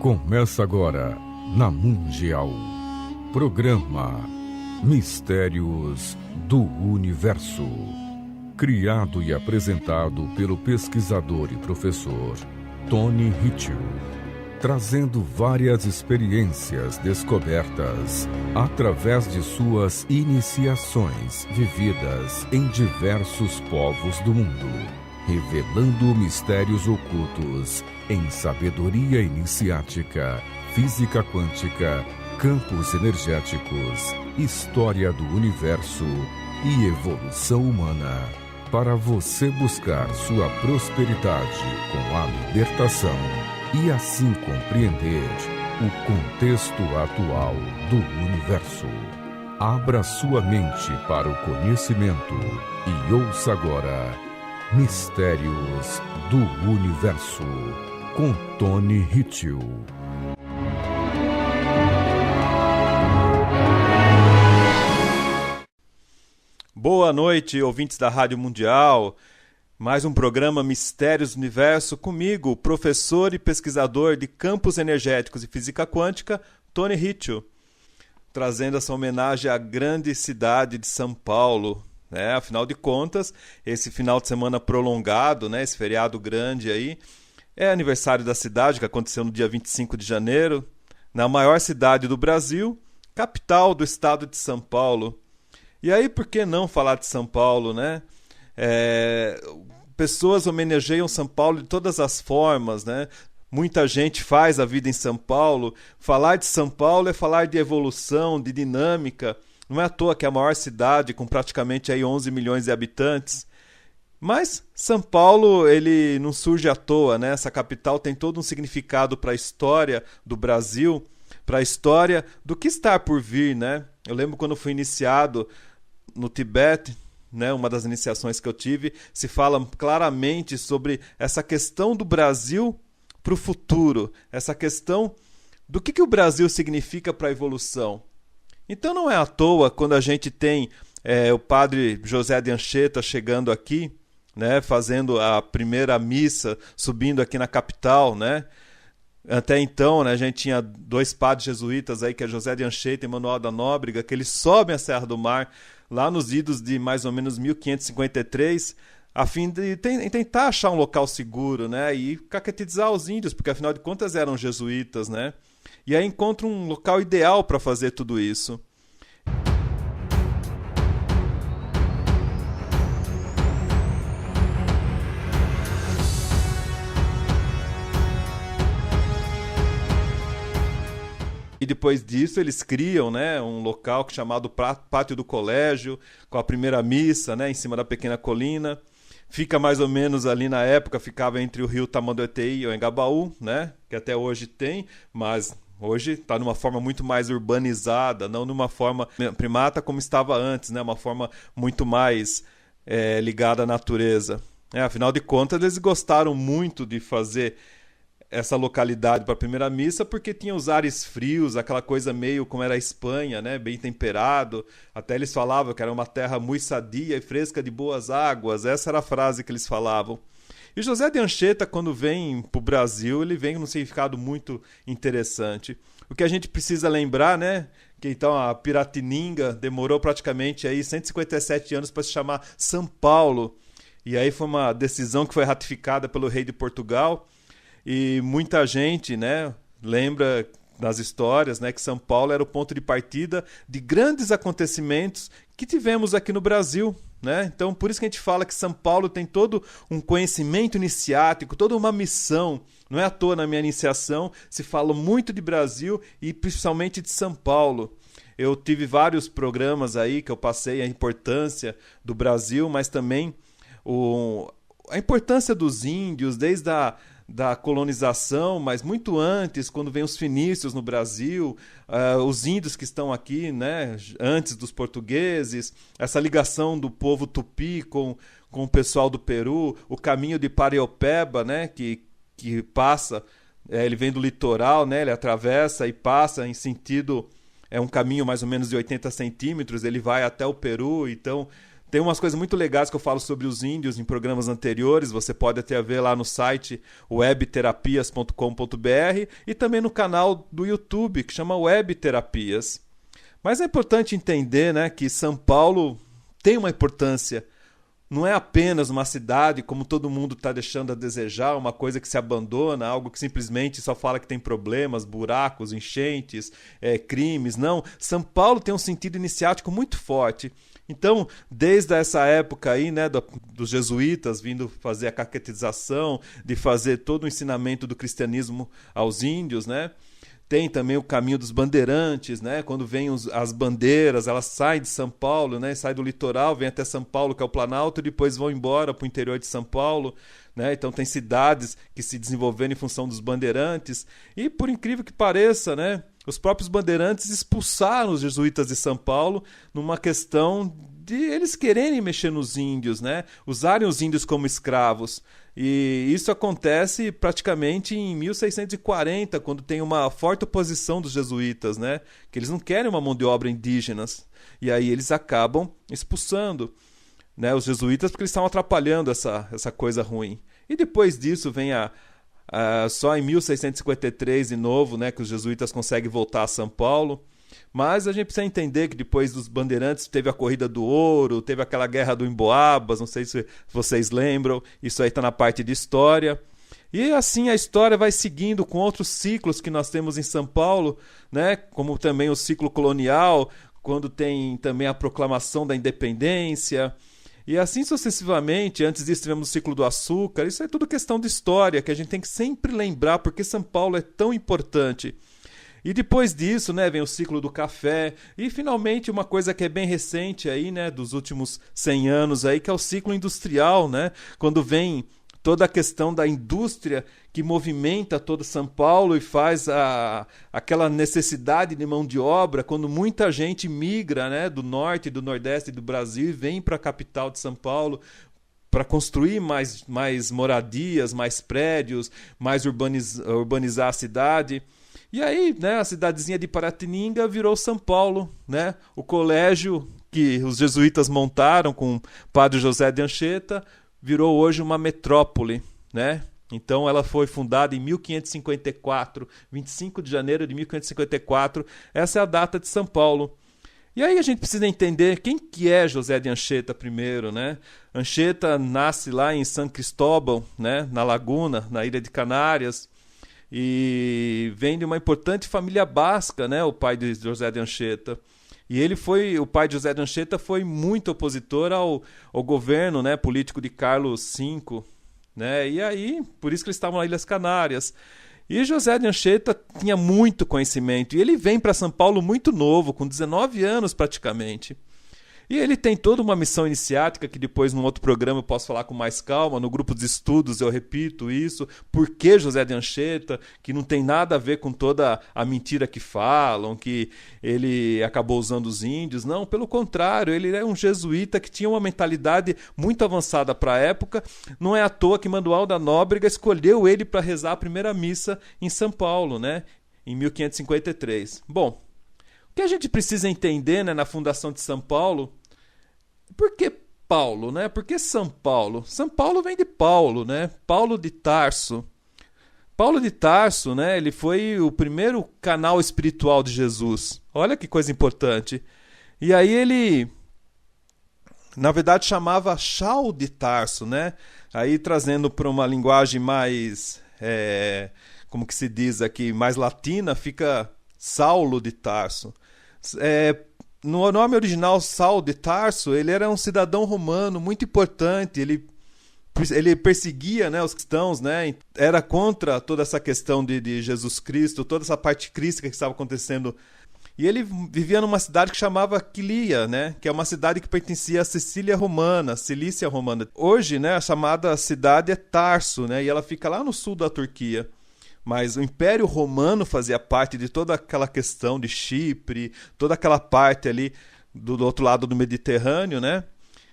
Começa agora, na Mundial, programa Mistérios do Universo. Criado e apresentado pelo pesquisador e professor Tony Hitchell, trazendo várias experiências descobertas através de suas iniciações vividas em diversos povos do mundo, revelando mistérios ocultos em sabedoria iniciática, física quântica, campos energéticos, história do universo e evolução humana, para você buscar sua prosperidade com a libertação e assim compreender o contexto atual do universo. Abra sua mente para o conhecimento e ouça agora Mistérios do Universo, com Tony Hitchell. Boa noite, ouvintes da Rádio Mundial. Mais um programa Mistérios do Universo comigo, o professor e pesquisador de campos energéticos e física quântica, Tony Hitchell, trazendo essa homenagem à grande cidade de São Paulo. Afinal de contas, esse final de semana prolongado, esse feriado grande aí, é aniversário da cidade, que aconteceu no dia 25 de janeiro, na maior cidade do Brasil, capital do estado de São Paulo. E aí, por que não falar de São Paulo, né? Pessoas homenageiam São Paulo de todas as formas, né? Muita gente faz a vida em São Paulo. Falar de São Paulo é falar de evolução, de dinâmica. Não é à toa que é a maior cidade, com praticamente aí 11 milhões de habitantes. Mas São Paulo, ele não surge à toa, né? Essa capital tem todo um significado para a história do Brasil, para a história do que está por vir, né? Eu lembro quando fui iniciado no Tibete, né, uma das iniciações que eu tive, se fala claramente sobre essa questão do Brasil para o futuro, essa questão do que o Brasil significa para a evolução. Então não é à toa quando a gente tem o padre José de Anchieta chegando aqui, né, fazendo a primeira missa, subindo aqui na capital, né? Até então, né, a gente tinha dois padres jesuítas aí, que é José de Anchieta e Manuel da Nóbrega, que eles sobem a Serra do Mar lá nos idos de mais ou menos 1553, a fim de tentar achar um local seguro, né, e catequizar os índios, porque afinal de contas eram jesuítas, né? E aí encontra um local ideal para fazer tudo isso. E depois disso eles criam, né, um local chamado Pátio do Colégio, com a primeira missa, né, em cima da pequena colina. Fica mais ou menos ali na época, ficava entre o rio Tamanduateí e o Engabaú, né, que até hoje tem, mas hoje está numa forma muito mais urbanizada, não numa forma primata como estava antes, né, uma forma muito mais ligada à natureza. Afinal de contas, eles gostaram muito de fazer essa localidade para a primeira missa, porque tinha os ares frios, aquela coisa meio como era a Espanha, né? Bem temperado. Até eles falavam que era uma terra muito sadia e fresca de boas águas. Essa era a frase que eles falavam. E José de Anchieta, quando vem para o Brasil, ele vem num significado muito interessante. O que a gente precisa lembrar, né? Que então a Piratininga demorou praticamente aí 157 anos para se chamar São Paulo. E aí foi uma decisão que foi ratificada pelo rei de Portugal. E muita gente, né, lembra das histórias, né, que São Paulo era o ponto de partida de grandes acontecimentos que tivemos aqui no Brasil, né? Então, por isso que a gente fala que São Paulo tem todo um conhecimento iniciático, toda uma missão. Não é à toa na minha iniciação se fala muito de Brasil e principalmente de São Paulo. Eu tive vários programas aí que eu passei a importância do Brasil, mas também a importância dos índios, desde da colonização, mas muito antes, quando vem os fenícios no Brasil, os índios que estão aqui, né, antes dos portugueses, essa ligação do povo tupi com o pessoal do Peru, o caminho de Paraopeba, né, que passa, ele vem do litoral, né, ele atravessa e passa em sentido, é um caminho mais ou menos de 80 centímetros, ele vai até o Peru, então Tem umas coisas muito legais que eu falo sobre os índios em programas anteriores, você pode até ver lá no site webterapias.com.br e também no canal do YouTube, que chama Web Terapias. Mas é importante entender, né, que São Paulo tem uma importância. Não é apenas uma cidade, como todo mundo está deixando a desejar, uma coisa que se abandona, algo que simplesmente só fala que tem problemas, buracos, enchentes, crimes. Não, São Paulo tem um sentido iniciático muito forte. Então, desde essa época aí, né, dos jesuítas vindo fazer a catequização, de fazer todo o ensinamento do cristianismo aos índios, né? Tem também o caminho dos bandeirantes, né? Quando vêm as bandeiras, elas saem de São Paulo, né? Saem do litoral, vêm até São Paulo, que é o Planalto, e depois vão embora para o interior de São Paulo, né? Então tem cidades que se desenvolveram em função dos bandeirantes. E por incrível que pareça, né? Os próprios bandeirantes expulsaram os jesuítas de São Paulo numa questão de eles quererem mexer nos índios, né? Usarem os índios como escravos. E isso acontece praticamente em 1640, quando tem uma forte oposição dos jesuítas, né? Que eles não querem uma mão de obra indígenas. E aí eles acabam expulsando, né, os jesuítas porque eles estão atrapalhando essa coisa ruim. E depois disso vem só em 1653, de novo, né, que os jesuítas conseguem voltar a São Paulo. Mas a gente precisa entender que depois dos bandeirantes teve a Corrida do Ouro, teve aquela Guerra do Emboabas, não sei se vocês lembram, isso aí está na parte de história. E assim a história vai seguindo com outros ciclos que nós temos em São Paulo, né? Como também o ciclo colonial, quando tem também a proclamação da independência. E assim sucessivamente, antes disso tivemos o ciclo do açúcar, isso é tudo questão de história, que a gente tem que sempre lembrar porque São Paulo é tão importante. E depois disso, né, vem o ciclo do café e finalmente uma coisa que é bem recente aí, né, dos últimos 100 anos aí, que é o ciclo industrial, né, quando vem toda a questão da indústria que movimenta todo São Paulo e faz aquela necessidade de mão de obra, quando muita gente migra, né, do norte e do nordeste do Brasil e vem para a capital de São Paulo para construir mais moradias, mais prédios, mais urbanizar a cidade. E aí, né, a cidadezinha de Paratininga virou São Paulo, né? O colégio que os jesuítas montaram com o padre José de Anchieta virou hoje uma metrópole, né? Então ela foi fundada em 1554, 25 de janeiro de 1554. Essa é a data de São Paulo. E aí a gente precisa entender quem que é José de Anchieta primeiro, né? Anchieta nasce lá em São Cristóbal, né, na Laguna, na Ilha de Canárias. E vem de uma importante família basca, né, o pai de José de Anchieta. E o pai de José de Anchieta foi muito opositor ao governo, né, político de Carlos V, né? E aí, por isso que eles estavam nas Ilhas Canárias. E José de Anchieta tinha muito conhecimento, e ele vem para São Paulo muito novo, com 19 anos praticamente. E ele tem toda uma missão iniciática que depois num outro programa eu posso falar com mais calma, no grupo de estudos eu repito isso, por que José de Anchieta, que não tem nada a ver com toda a mentira que falam, que ele acabou usando os índios. Não, pelo contrário, ele é um jesuíta que tinha uma mentalidade muito avançada para a época. Não é à toa que Manuel da Nóbrega escolheu ele para rezar a primeira missa em São Paulo, né, em 1553. Bom, o que a gente precisa entender, né, na fundação de São Paulo, por que Paulo, né? Por que São Paulo? São Paulo vem de Paulo, né? Paulo de Tarso. Paulo de Tarso, né, ele foi o primeiro canal espiritual de Jesus. Olha que coisa importante. E aí ele, na verdade, chamava Saulo de Tarso, né? Aí trazendo para uma linguagem mais, como que se diz aqui, mais latina, fica Saulo de Tarso. No nome original, Saulo de Tarso, ele era um cidadão romano muito importante, ele perseguia, né, os cristãos, né, era contra toda essa questão de Jesus Cristo, toda essa parte crística que estava acontecendo. E ele vivia numa cidade que chamava Quilia, né, que é uma cidade que pertencia à Cilícia Romana. Hoje, né, a chamada cidade é Tarso, né, e ela fica lá no sul da Turquia. Mas o Império Romano fazia parte de toda aquela questão de Chipre, toda aquela parte ali do outro lado do Mediterrâneo, né?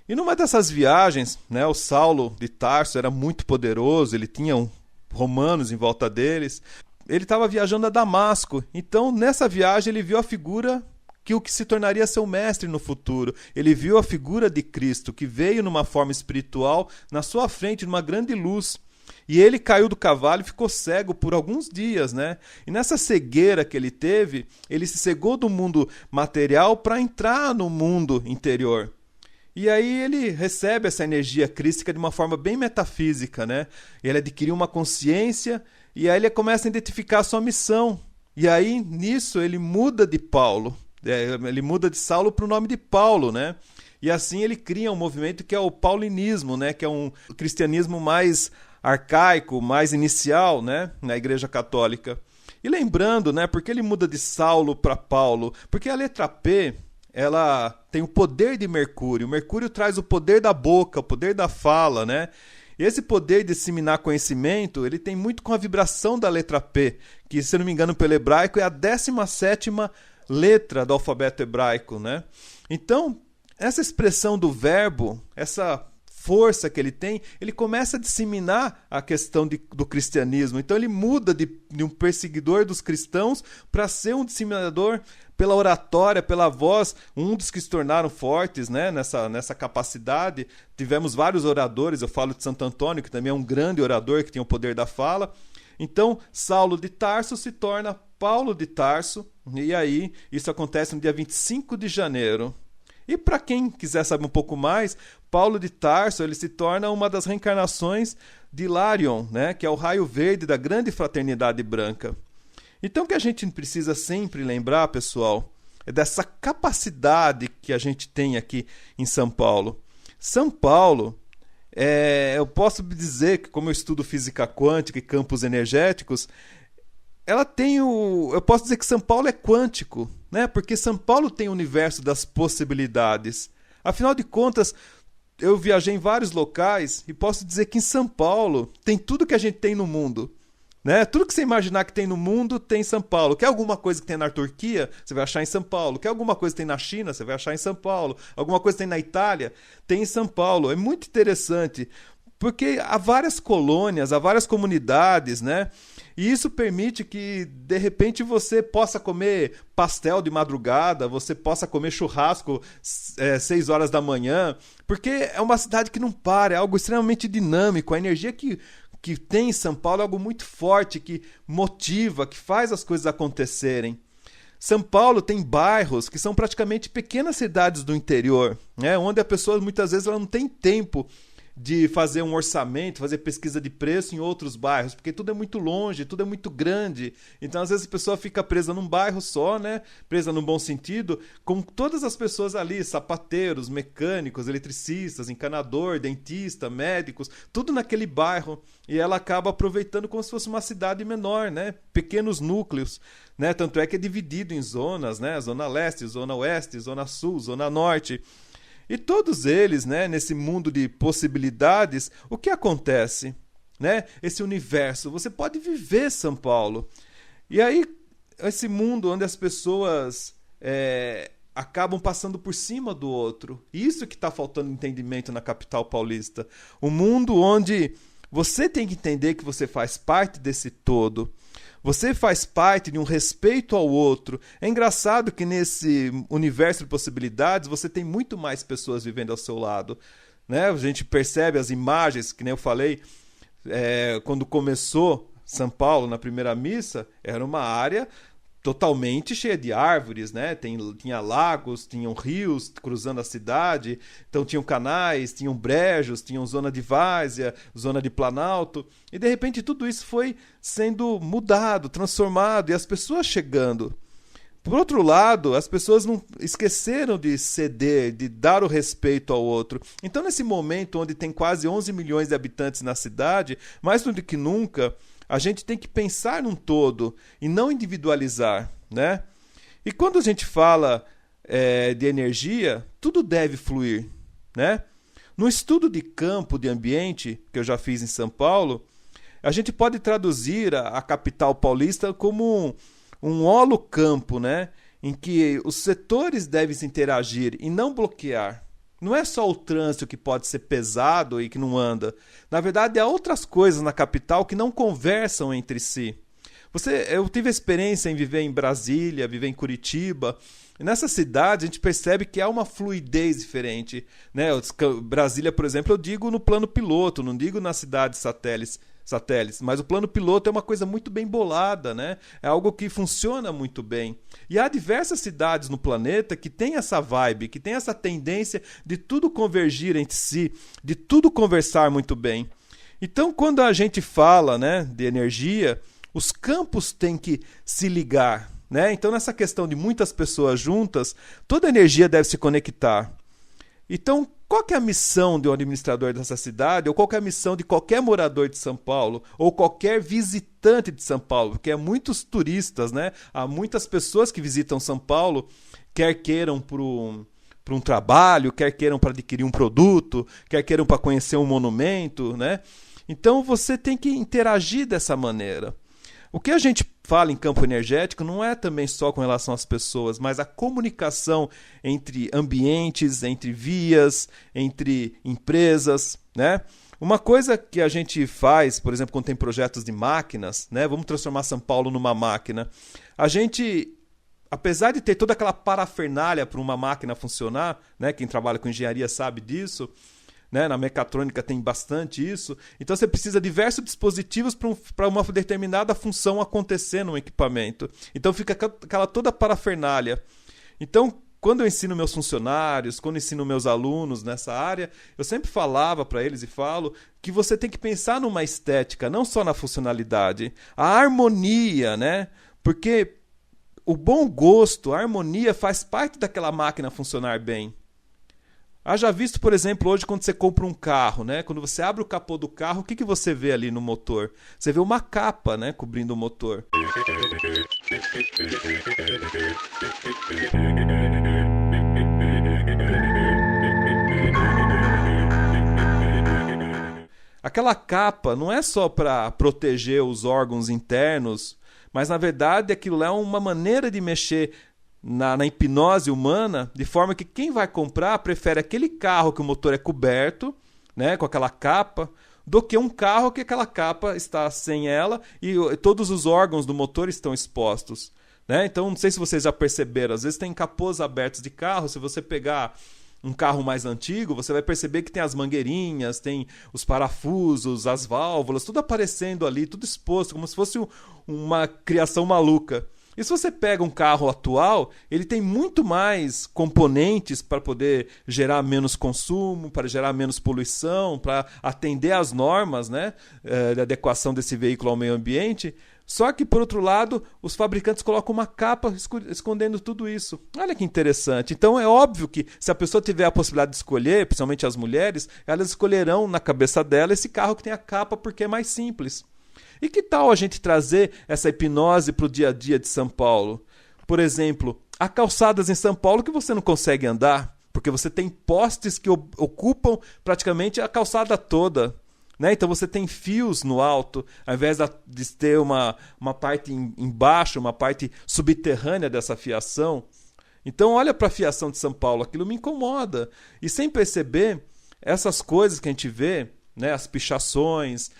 E numa dessas viagens, né, o Saulo de Tarso era muito poderoso, ele tinha romanos em volta deles. Ele estava viajando a Damasco, então nessa viagem ele viu a figura que o que se tornaria seu mestre no futuro. Ele viu a figura de Cristo, que veio numa forma espiritual, na sua frente, numa grande luz. E ele caiu do cavalo e ficou cego por alguns dias, né? E nessa cegueira que ele teve, ele se cegou do mundo material para entrar no mundo interior. E aí ele recebe essa energia crística de uma forma bem metafísica, né? Ele adquiriu uma consciência e aí ele começa a identificar a sua missão. E aí, nisso, ele muda de Paulo. Ele muda de Saulo para o nome de Paulo, né? E assim ele cria um movimento que é o paulinismo, né? Que é um cristianismo mais arcaico, mais inicial, né? Na Igreja Católica. E lembrando, né? Porque ele muda de Saulo para Paulo? Porque a letra P, ela tem o poder de Mercúrio. O Mercúrio traz o poder da boca, o poder da fala, né? E esse poder de disseminar conhecimento, ele tem muito com a vibração da letra P, que, se não me engano, pelo hebraico, é a 17ª letra do alfabeto hebraico, né? Então, essa expressão do verbo, essa força que ele tem, ele começa a disseminar a questão do cristianismo. Então ele muda de um perseguidor dos cristãos para ser um disseminador pela oratória, pela voz, um dos que se tornaram fortes, né, nessa capacidade. Tivemos vários oradores, eu falo de Santo Antônio, que também é um grande orador, que tem o poder da fala. Então, Saulo de Tarso se torna Paulo de Tarso, e aí isso acontece no dia 25 de janeiro. E para quem quiser saber um pouco mais, Paulo de Tarso ele se torna uma das reencarnações de Hilarion, né, que é o raio verde da grande fraternidade branca. Então o que a gente precisa sempre lembrar, pessoal, é dessa capacidade que a gente tem aqui em São Paulo. São Paulo, eu posso dizer que, como eu estudo física quântica e campos energéticos, ela tem eu posso dizer que São Paulo é quântico, né? Porque São Paulo tem o universo das possibilidades. Afinal de contas, eu viajei em vários locais e posso dizer que em São Paulo tem tudo que a gente tem no mundo, né? Tudo que você imaginar que tem no mundo tem em São Paulo. Quer alguma coisa que tem na Turquia, você vai achar em São Paulo. Quer alguma coisa que tem na China, você vai achar em São Paulo. Alguma coisa que tem na Itália, tem em São Paulo. É muito interessante, porque há várias colônias, há várias comunidades, né? E isso permite que, de repente, você possa comer pastel de madrugada, você possa comer churrasco 6 horas da manhã, porque é uma cidade que não para, é algo extremamente dinâmico. A energia que tem em São Paulo é algo muito forte, que motiva, que faz as coisas acontecerem. São Paulo tem bairros que são praticamente pequenas cidades do interior, né? Onde a pessoa, muitas vezes, ela não tem tempo de fazer um orçamento, fazer pesquisa de preço em outros bairros, porque tudo é muito longe, tudo é muito grande. Então, às vezes, a pessoa fica presa num bairro só, né? Presa num bom sentido, com todas as pessoas ali, sapateiros, mecânicos, eletricistas, encanador, dentista, médicos, tudo naquele bairro. E ela acaba aproveitando como se fosse uma cidade menor, né? Pequenos núcleos, né? Tanto é que é dividido em zonas, né? Zona leste, zona oeste, zona sul, zona norte. E todos eles, né, nesse mundo de possibilidades, o que acontece? Né? Esse universo, você pode viver São Paulo. E aí, esse mundo onde as pessoas acabam passando por cima do outro. Isso que está faltando entendimento na capital paulista. Um mundo onde você tem que entender que você faz parte desse todo. Você faz parte de um respeito ao outro. É engraçado que nesse universo de possibilidades você tem muito mais pessoas vivendo ao seu lado, né? A gente percebe as imagens, que nem eu falei, quando começou São Paulo na primeira missa, era uma área totalmente cheia de árvores, né? Tinha lagos, tinham rios cruzando a cidade, então tinham canais, tinham brejos, tinham zona de várzea, zona de planalto, e de repente tudo isso foi sendo mudado, transformado, e as pessoas chegando. Por outro lado, as pessoas não esqueceram de ceder, de dar o respeito ao outro. Então, nesse momento onde tem quase 11 milhões de habitantes na cidade, mais do que nunca, a gente tem que pensar num todo e não individualizar, né? E quando a gente fala de energia, tudo deve fluir, né? No estudo de campo, de ambiente, que eu já fiz em São Paulo, a gente pode traduzir a capital paulista como um holocampo, né? Em que os setores devem se interagir e não bloquear. Não é só o trânsito que pode ser pesado e que não anda. Na verdade, há outras coisas na capital que não conversam entre si. Eu tive a experiência em viver em Brasília, viver em Curitiba. E nessa cidade a gente percebe que há uma fluidez diferente, né? Brasília, por exemplo, eu digo no plano piloto, não digo nas cidades satélites, mas o plano piloto é uma coisa muito bem bolada, né? É algo que funciona muito bem. E há diversas cidades no planeta que têm essa vibe, que têm essa tendência de tudo convergir entre si, de tudo conversar muito bem. Então, quando a gente fala, né, de energia, os campos têm que se ligar, né? Então, nessa questão de muitas pessoas juntas, toda energia deve se conectar. Então, qual que é a missão de um administrador dessa cidade, ou qual que é a missão de qualquer morador de São Paulo, ou qualquer visitante de São Paulo? Porque há muitos turistas, né? Há muitas pessoas que visitam São Paulo, quer queiram para um trabalho, quer queiram para adquirir um produto, quer queiram para conhecer um monumento, né? Então, você tem que interagir dessa maneira. O que a gente fala em campo energético não é também só com relação às pessoas, mas a comunicação entre ambientes, entre vias, entre empresas, né? Uma coisa que a gente faz, por exemplo, quando tem projetos de máquinas, né? Vamos transformar São Paulo numa máquina. A gente, apesar de ter toda aquela parafernália para uma máquina funcionar, né? Quem trabalha com engenharia sabe disso, né? Na mecatrônica tem bastante isso. Então você precisa de diversos dispositivos para uma determinada função acontecer no equipamento. Então fica aquela toda parafernália. Então, quando eu ensino meus funcionários, quando eu ensino meus alunos nessa área, eu sempre falava para eles e falo que você tem que pensar numa estética, não só na funcionalidade. A harmonia, né? Porque o bom gosto, a harmonia faz parte daquela máquina funcionar bem. Haja visto, por exemplo, hoje quando você compra um carro, né? Quando você abre o capô do carro, o que você vê ali no motor? Você vê uma capa, né, cobrindo o motor. Aquela capa não é só para proteger os órgãos internos, mas na verdade aquilo é uma maneira de mexer na hipnose humana, de forma que quem vai comprar prefere aquele carro que o motor é coberto, né, com aquela capa, do que um carro que aquela capa está sem ela e todos os órgãos do motor estão expostos, né? Então, não sei se vocês já perceberam, às vezes tem capôs abertos de carro, se você pegar um carro mais antigo, você vai perceber que tem as mangueirinhas, tem os parafusos, as válvulas, tudo aparecendo ali, tudo exposto, como se fosse uma criação maluca. E se você pega um carro atual, ele tem muito mais componentes para poder gerar menos consumo, para gerar menos poluição, para atender às normas, né, de adequação desse veículo ao meio ambiente. Só que, por outro lado, os fabricantes colocam uma capa escondendo tudo isso. Olha que interessante. Então é óbvio que se a pessoa tiver a possibilidade de escolher, principalmente as mulheres, elas escolherão na cabeça dela esse carro que tem a capa porque é mais simples. E que tal a gente trazer essa hipnose para o dia a dia de São Paulo? Por exemplo, há calçadas em São Paulo que você não consegue andar, porque você tem postes que ocupam praticamente a calçada toda, né? Então você tem fios no alto, ao invés de ter uma parte embaixo, uma parte subterrânea dessa fiação. Então olha para a fiação de São Paulo, aquilo me incomoda. E sem perceber, essas coisas que a gente vê, né, as pichações,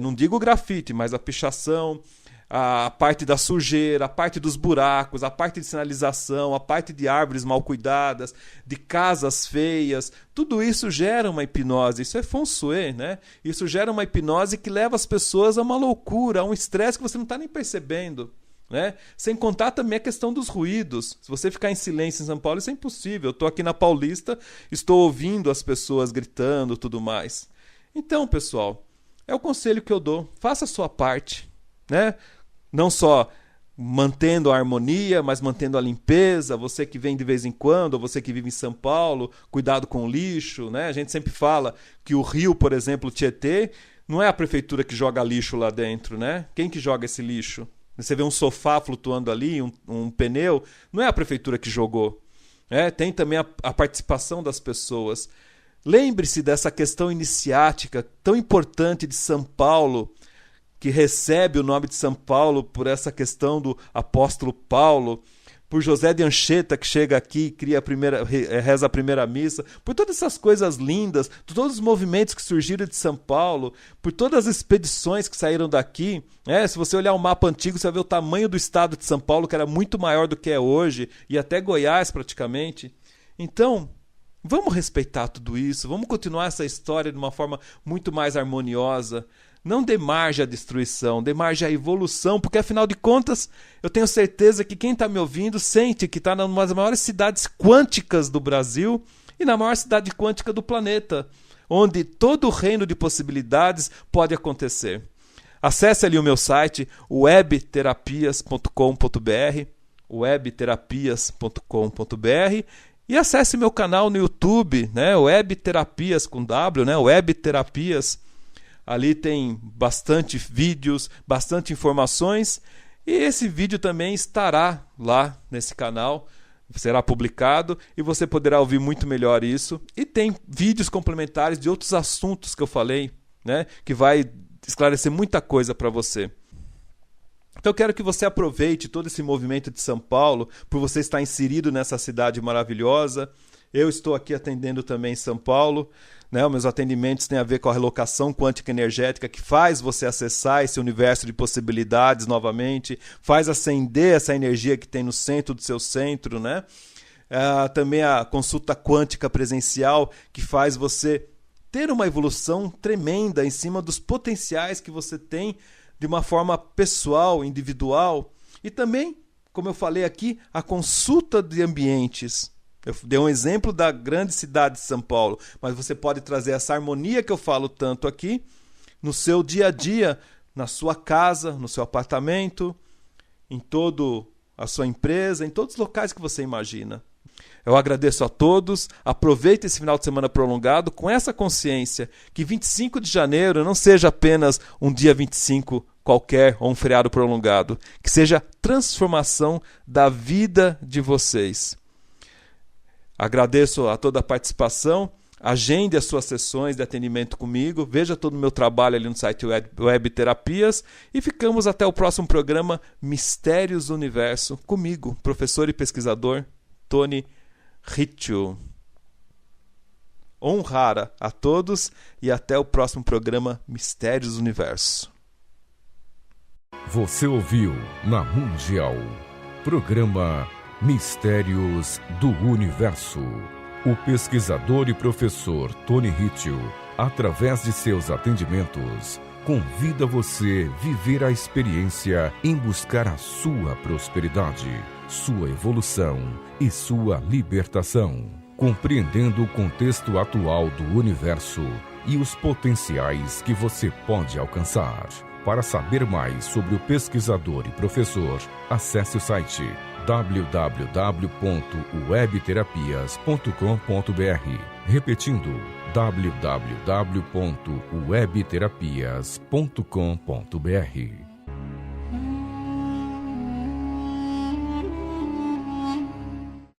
não digo grafite, mas a pichação, a parte da sujeira, a parte dos buracos, a parte de sinalização, a parte de árvores mal cuidadas, de casas feias, tudo isso gera uma hipnose. Isso é feng shui, né? Isso gera uma hipnose que leva as pessoas a uma loucura, a um estresse que você não está nem percebendo, né? Sem contar também a questão dos ruídos. Se você ficar em silêncio em São Paulo, isso é impossível. Eu estou aqui na Paulista, estou ouvindo as pessoas gritando e tudo mais. Então, pessoal, é o conselho que eu dou. Faça a sua parte, né? Não só mantendo a harmonia, mas mantendo a limpeza. Você que vem de vez em quando, ou você que vive em São Paulo, cuidado com o lixo, né? A gente sempre fala que o rio, por exemplo, o Tietê, não é a prefeitura que joga lixo lá dentro, né? Quem que joga esse lixo? Você vê um sofá flutuando ali, um pneu, não é a prefeitura que jogou. Tem também a participação das pessoas. Lembre-se dessa questão iniciática tão importante de São Paulo, que recebe o nome de São Paulo por essa questão do apóstolo Paulo, por José de Anchieta, que chega aqui, reza a primeira missa, por todas essas coisas lindas, por todos os movimentos que surgiram de São Paulo, por todas as expedições que saíram daqui. Se você olhar o mapa antigo, você vai ver o tamanho do estado de São Paulo, que era muito maior do que é hoje, e até Goiás praticamente. Então, vamos respeitar tudo isso, vamos continuar essa história de uma forma muito mais harmoniosa. Não dê margem à destruição, dê margem à evolução, porque afinal de contas, eu tenho certeza que quem está me ouvindo sente que está numa das maiores cidades quânticas do Brasil e na maior cidade quântica do planeta, onde todo o reino de possibilidades pode acontecer. Acesse ali o meu site, webterapias.com.br, webterapias.com.br, e acesse meu canal no YouTube, né, Webterapias com W, né, Webterapias. Ali tem bastante vídeos, bastante informações, e esse vídeo também estará lá nesse canal, será publicado e você poderá ouvir muito melhor isso. E tem vídeos complementares de outros assuntos que eu falei, né, que vai esclarecer muita coisa para você. Então eu quero que você aproveite todo esse movimento de São Paulo, por você estar inserido nessa cidade maravilhosa. Eu estou aqui atendendo também em São Paulo. Os meus atendimentos têm a ver com a relocação quântica energética, que faz você acessar esse universo de possibilidades novamente, faz acender essa energia que tem no centro do seu centro, né? Também a consulta quântica presencial, que faz você ter uma evolução tremenda em cima dos potenciais que você tem de uma forma pessoal, individual. E também, como eu falei aqui, a consulta de ambientes. Eu dei um exemplo da grande cidade de São Paulo, mas você pode trazer essa harmonia que eu falo tanto aqui no seu dia a dia, na sua casa, no seu apartamento, em toda a sua empresa, em todos os locais que você imagina. Eu agradeço a todos, aproveite esse final de semana prolongado com essa consciência que 25 de janeiro não seja apenas um dia 25 qualquer ou um feriado prolongado, que seja a transformação da vida de vocês. Agradeço a toda a participação, agende as suas sessões de atendimento comigo, veja todo o meu trabalho ali no site Webterapias e ficamos até o próximo programa Mistérios do Universo, comigo, professor e pesquisador Tony Riccio. Honrara a todos e até o próximo programa Mistérios do Universo. Você ouviu na Mundial, programa Mistérios do Universo. O pesquisador e professor Tony Riccio, através de seus atendimentos, convida você a viver a experiência em buscar a sua prosperidade, sua evolução e sua libertação, compreendendo o contexto atual do universo e os potenciais que você pode alcançar. Para saber mais sobre o pesquisador e professor, acesse o site www.webterapias.com.br. Repetindo, www.webterapias.com.br.